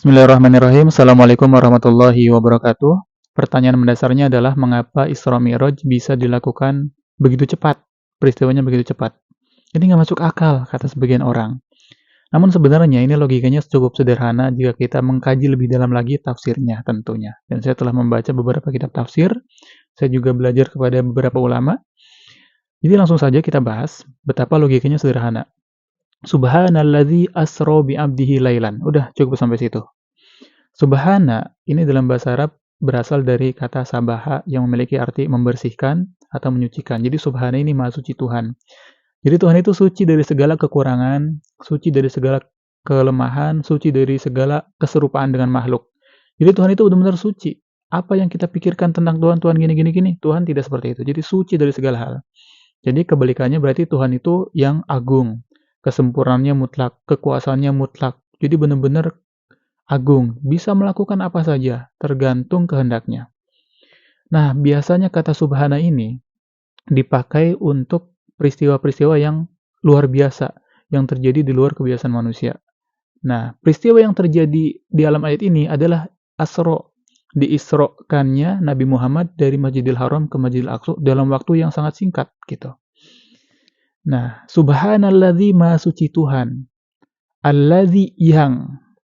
Bismillahirrahmanirrahim. Assalamualaikum warahmatullahi wabarakatuh. Pertanyaan mendasarnya adalah mengapa Isra Mi'raj bisa dilakukan begitu cepat? Peristiwanya begitu cepat. Ini nggak masuk akal, kata sebagian orang. Namun sebenarnya ini logikanya cukup sederhana jika kita mengkaji lebih dalam lagi tafsirnya tentunya. Dan saya telah membaca beberapa kitab tafsir. Saya juga belajar kepada beberapa ulama. Jadi langsung saja kita bahas betapa logikanya sederhana. Subhanalladzi asra bi 'abdihi lailan. Udah cukup sampai situ. Subhana ini dalam bahasa Arab berasal dari kata sabaha yang memiliki arti membersihkan atau menyucikan. Jadi subhana ini maha suci Tuhan. Jadi Tuhan itu suci dari segala kekurangan, suci dari segala kelemahan, suci dari segala keserupaan dengan makhluk. Jadi Tuhan itu benar-benar suci. Apa yang kita pikirkan tentang Tuhan, Tuhan gini gini gini, Tuhan tidak seperti itu. Jadi suci dari segala hal. Jadi kebalikannya berarti Tuhan itu yang agung, kesempurnaannya mutlak, kekuasaannya mutlak. Jadi benar-benar agung, bisa melakukan apa saja, tergantung kehendaknya. Nah, biasanya kata subhana ini dipakai untuk peristiwa-peristiwa yang luar biasa, yang terjadi di luar kebiasaan manusia. Nah, peristiwa yang terjadi di alam ayat ini adalah Asra, diisrokannya Nabi Muhammad dari Masjidil Haram ke Masjidil Aqsa dalam waktu yang sangat singkat gitu. Nah, subhanalladzi maha suci Tuhan. Alladzi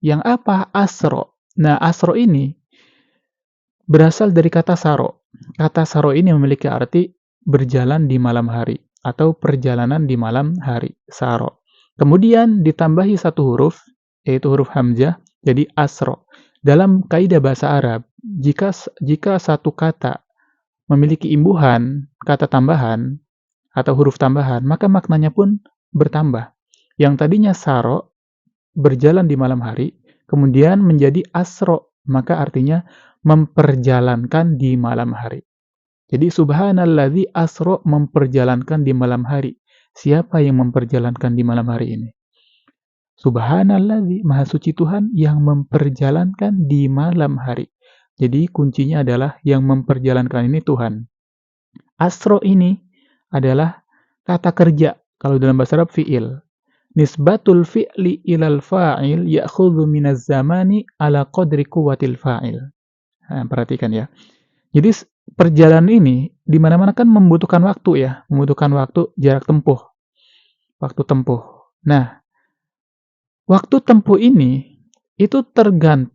yang apa? Asro. Nah, asro ini berasal dari kata saro. Kata saro ini memiliki arti berjalan di malam hari atau perjalanan di malam hari, saro. Kemudian ditambahi satu huruf, yaitu huruf hamzah, jadi asro. Dalam kaidah bahasa Arab, jika satu kata memiliki imbuhan, kata tambahan, atau huruf tambahan, maka maknanya pun bertambah. Yang tadinya saro, berjalan di malam hari, kemudian menjadi asro, maka artinya memperjalankan di malam hari. Jadi subhanalladzi asro memperjalankan di malam hari. Siapa yang memperjalankan di malam hari ini? Subhanalladzi, maha suci Tuhan yang memperjalankan di malam hari. Jadi kuncinya adalah yang memperjalankan ini Tuhan. Asro ini adalah kata kerja. Kalau dalam bahasa Arab fi'il. Nisbatul fi'li ilal fa'il ya'khudhu minaz zamani ala qadri quwwatil fa'il. Nah, perhatikan ya. Jadi perjalanan ini di mana-mana kan membutuhkan waktu ya, membutuhkan waktu, jarak tempuh, waktu tempuh. Nah, waktu tempuh ini itu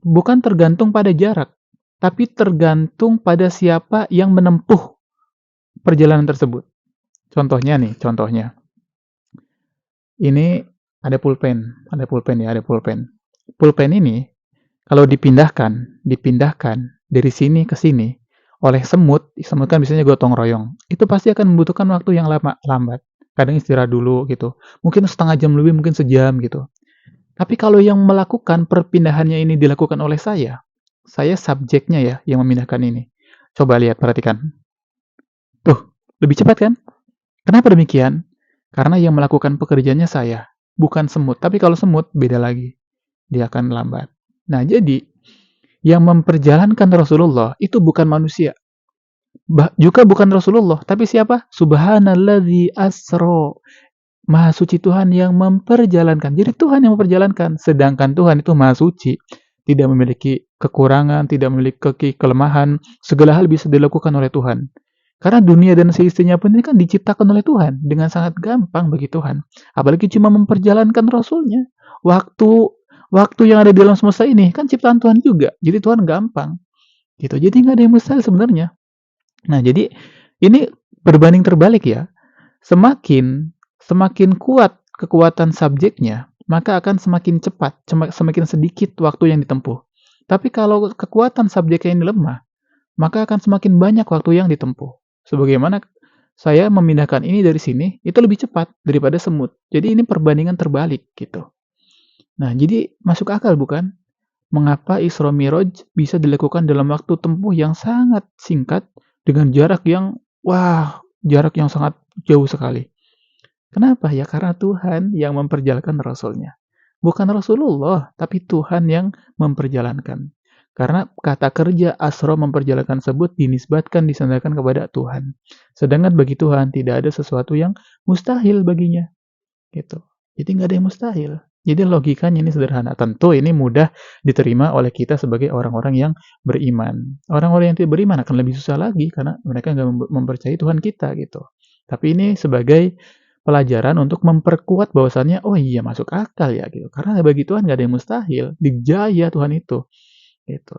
bukan tergantung pada jarak, tapi tergantung pada siapa yang menempuh perjalanan tersebut. Contohnya nih, contohnya. Ini ada pulpen ya, ada pulpen. Pulpen ini kalau dipindahkan dari sini ke sini oleh semut kan biasanya gotong royong. Itu pasti akan membutuhkan waktu yang lambat. Kadang istirahat dulu gitu. Mungkin setengah jam lebih, mungkin sejam gitu. Tapi kalau yang melakukan perpindahannya ini dilakukan oleh saya subjeknya ya yang memindahkan ini. Coba lihat, perhatikan. Tuh, lebih cepat kan? Kenapa demikian? Karena yang melakukan pekerjaannya saya, bukan semut. Tapi kalau semut, beda lagi. Dia akan lambat. Nah, jadi, yang memperjalankan Rasulullah itu bukan manusia. Juga bukan Rasulullah. Tapi siapa? Subhanalladzi asro. Maha suci Tuhan yang memperjalankan. Jadi Tuhan yang memperjalankan. Sedangkan Tuhan itu maha suci. Tidak memiliki kekurangan, tidak memiliki kelemahan. Segala hal bisa dilakukan oleh Tuhan. Karena dunia dan seisinya pun ini kan diciptakan oleh Tuhan. Dengan sangat gampang bagi Tuhan. Apalagi cuma memperjalankan Rasulnya. Waktu yang ada di dalam semesta ini kan ciptaan Tuhan juga. Jadi Tuhan gampang. Gitu. Jadi nggak ada yang mustahil sebenarnya. Nah, jadi ini berbanding terbalik ya. Semakin kuat kekuatan subjeknya, maka akan semakin cepat, semakin sedikit waktu yang ditempuh. Tapi kalau kekuatan subjeknya ini lemah, maka akan semakin banyak waktu yang ditempuh. Sebagaimana saya memindahkan ini dari sini, itu lebih cepat daripada semut. Jadi ini perbandingan terbalik gitu. Nah, jadi masuk akal bukan? Mengapa Isra Mi'raj bisa dilakukan dalam waktu tempuh yang sangat singkat dengan jarak yang sangat jauh sekali. Kenapa? Ya karena Tuhan yang memperjalankan Rasulnya. Bukan Rasulullah, tapi Tuhan yang memperjalankan. Karena kata kerja asra memperjalankan tersebut disandarkan kepada Tuhan. Sedangkan bagi Tuhan tidak ada sesuatu yang mustahil baginya. Gitu. Jadi nggak ada yang mustahil. Jadi logikanya ini sederhana. Tentu ini mudah diterima oleh kita sebagai orang-orang yang beriman. Orang-orang yang tidak beriman akan lebih susah lagi karena mereka nggak mempercayai Tuhan kita gitu. Tapi ini sebagai pelajaran untuk memperkuat bahwasannya, oh iya masuk akal ya gitu. Karena bagi Tuhan nggak ada yang mustahil. Dijaya Tuhan itu. Gitu.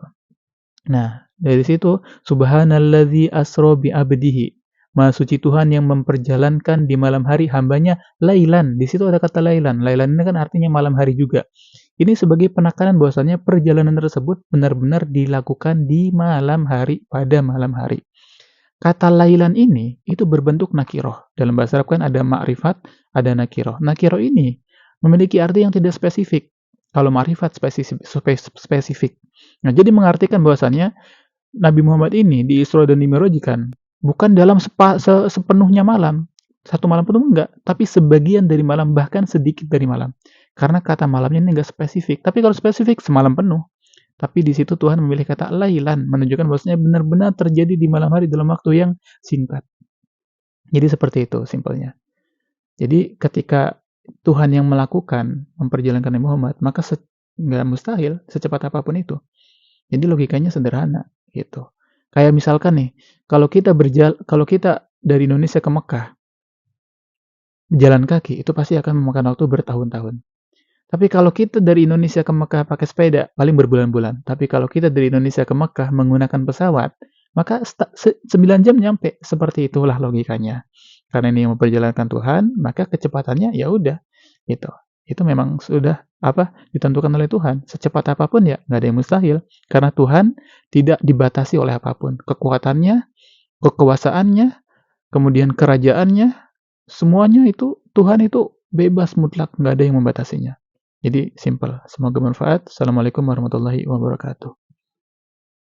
Nah, dari situ subhanalladzi asra bi abdihi. Maha suci Tuhan yang memperjalankan di malam hari hambanya lailan. Di situ ada kata lailan. Lailan ini kan artinya malam hari juga. Ini sebagai penekanan bahwasanya perjalanan tersebut benar-benar dilakukan di malam hari, pada malam hari. Kata lailan ini itu berbentuk nakiroh. Dalam bahasa Arab kan ada ma'rifat, ada nakiroh. Nakiroh ini memiliki arti yang tidak spesifik. Kalau ma'rifat spesifik. Nah, jadi mengartikan bahwasannya Nabi Muhammad ini di Isra dan Mi'rajkan bukan dalam sepenuhnya malam. Satu malam penuh enggak, tapi sebagian dari malam, bahkan sedikit dari malam. Karena kata malamnya ini enggak spesifik. Tapi kalau spesifik semalam penuh. Tapi di situ Tuhan memilih kata lailan, menunjukkan bahwasanya benar-benar terjadi di malam hari dalam waktu yang singkat. Jadi seperti itu simpelnya. Jadi ketika Tuhan yang melakukan, memperjalankan Nabi Muhammad, maka nggak mustahil secepat apapun itu. Jadi logikanya sederhana gitu. Kayak misalkan nih, kalau kita dari Indonesia ke Mekah, jalan kaki itu pasti akan memakan waktu bertahun-tahun. Tapi kalau kita dari Indonesia ke Mekah pakai sepeda, paling berbulan-bulan. Tapi kalau kita dari Indonesia ke Mekah menggunakan pesawat, maka 9 jam nyampe. Seperti itulah logikanya. Karena ini yang memperjalankan Tuhan, maka kecepatannya ya udah gitu. Itu memang sudah ditentukan oleh Tuhan. Secepat apapun ya nggak ada yang mustahil. Karena Tuhan tidak dibatasi oleh apapun. Kekuatannya, kekuasaannya, kemudian kerajaannya, semuanya itu Tuhan itu bebas mutlak, nggak ada yang membatasinya. Jadi simple. Semoga bermanfaat. Assalamualaikum warahmatullahi wabarakatuh.